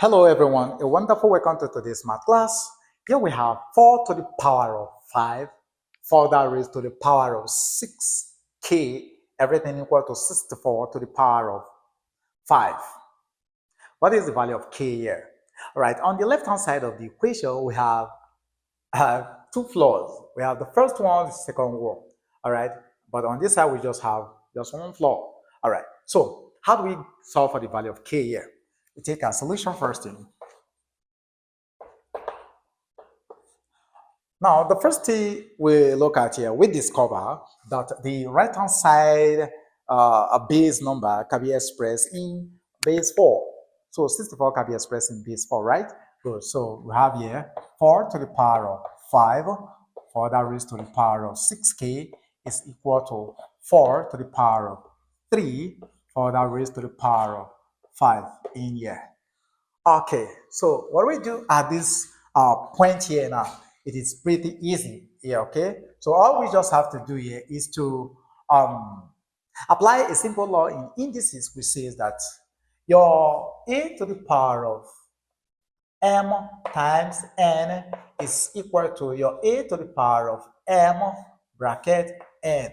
Hello everyone, a wonderful welcome to today's math class. Here we have 4 to the power of 5, 4 that raised to the power of 6k, everything equal to 64 to the power of 5. What is the value of k here? Alright, on the left hand side of the equation, we have two floors. We have the first one, the second one. Alright, but on this side, we just have just one floor. Alright, so how do we solve for the value of k here? We take our solution first. Now, the first thing we look at here, we discover that the right-hand side a base number can be expressed in base 4. So 64 can be expressed in base 4, right? Good. So we have here 4 to the power of 5, 4 that raised to the power of 6k is equal to 4 to the power of 3, 4 that raised to the power of 5 in here. Okay, so what we do at this point here now, it is pretty easy here, okay? So all we just have to do here is to apply a simple law in indices, which says that your a to the power of m times n is equal to your a to the power of m bracket n.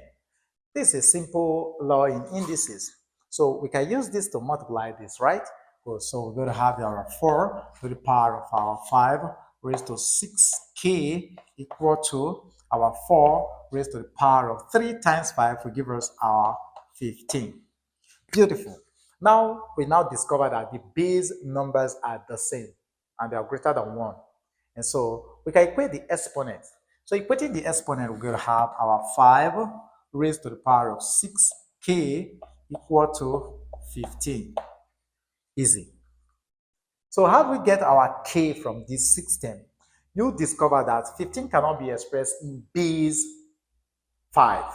This is a simple law in indices. So we can use this to multiply this, right? So we're going to have our 4 to the power of our 5 raised to 6k equal to our 4 raised to the power of 3 times 5 will give us our 15. Beautiful. Now, we now discover that the base numbers are the same and they are greater than 1. And so we can equate the exponent. So equating the exponent, we're going to have our 5 raised to the power of 6k equal to 15. Easy. So how do we get our k from this system? You discover that 15 cannot be expressed in base 5.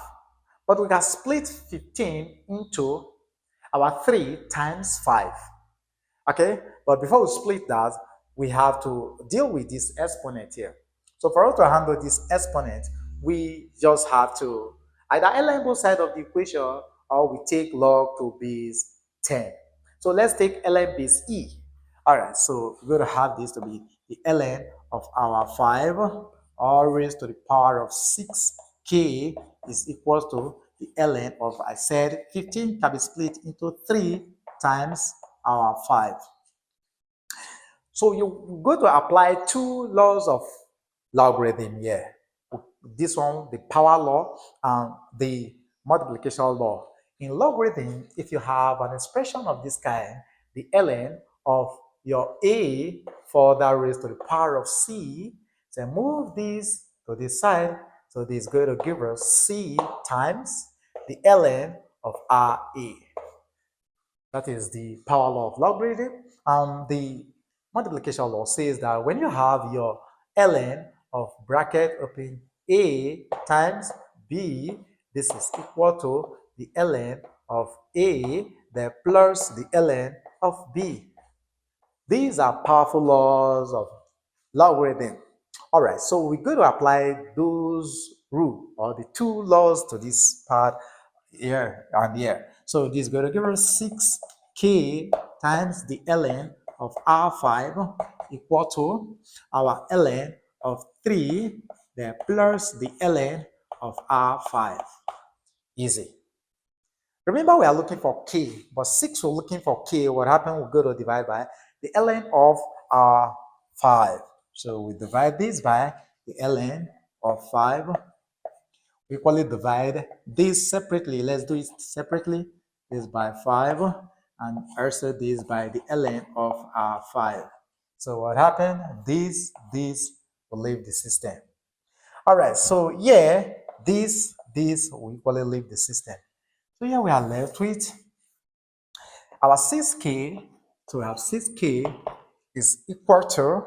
But we can split 15 into our 3 times 5. Okay? But before we split that, we have to deal with this exponent here. So for us to handle this exponent, we just have to either align both sides of the equation or we take log to base 10. So let's take ln base e. All right, so we're going to have this to be the ln of our 5 all raised to the power of 6k is equal to the ln of, I said, 15 can be split into 3 times our 5. So you're going to apply two laws of logarithm here. This one, the power law, and the multiplication law. In logarithm, if you have an expression of this kind, the ln of your a further raised to the power of c, then move this to this side. So this is going to give us c times the ln of ra. That is the power law of logarithm. The multiplication law says that when you have your ln of bracket open a times b, this is equal to the ln of a, then plus the ln of b. These are powerful laws of logarithm. All right, so we're going to apply those rules or the two laws to this part here and here. So this is going to give us 6k times the ln of r5 equal to our ln of 3, then plus the ln of r5. Easy. Remember, we are looking for k, but 6 we're looking for k. What happened? We're going to divide by the ln of r5. So we divide this by the ln of 5. We equally divide this separately. Let's do it separately. This by 5 and also this by the ln of 5. So what happened? This will leave the system. All right, so yeah, this will equally leave the system. So here we are left with our 6k. So we have 6k is equal to,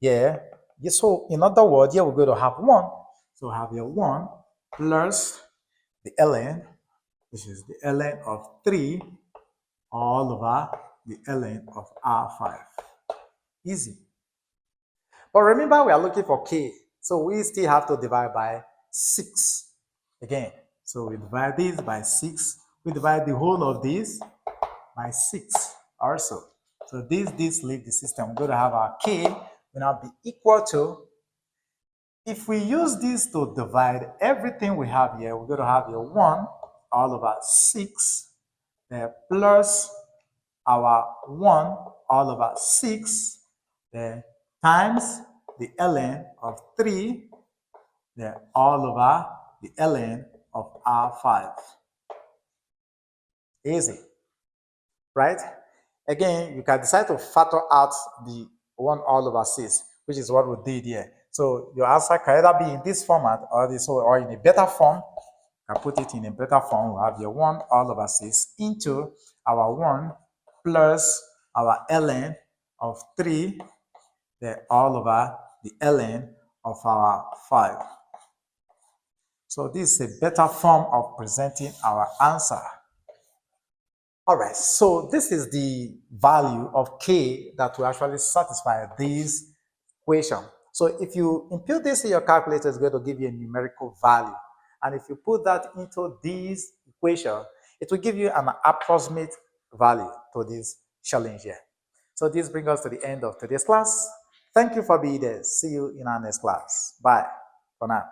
yeah, so in other words, here we're going to have 1. So we have here 1 plus the ln, which is the ln of 3 all over the ln of r5. Easy. But remember, we are looking for k, so we still have to divide by 6 again. So we divide this by 6. We divide the whole of this by 6 also. So this leave the system. We're going to have our k will now be equal to, if we use this to divide everything we have here, we're going to have here 1 all over 6 plus our 1 all over 6 times the ln of 3 all over the ln of R5. Easy, right? Again, you can decide to factor out the 1 all over 6, which is what we did here. So your answer can either be in this format or this, or in a better form. I put it in a better form. We have your 1 all over 6 into our 1 plus our ln of 3 all over the ln of our 5. So this is a better form of presenting our answer. All right, so this is the value of k that will actually satisfy this equation. So if you input this in your calculator, it's going to give you a numerical value. And if you put that into this equation, it will give you an approximate value to this challenge here. So this brings us to the end of today's class. Thank you for being there. See you in our next class. Bye for now.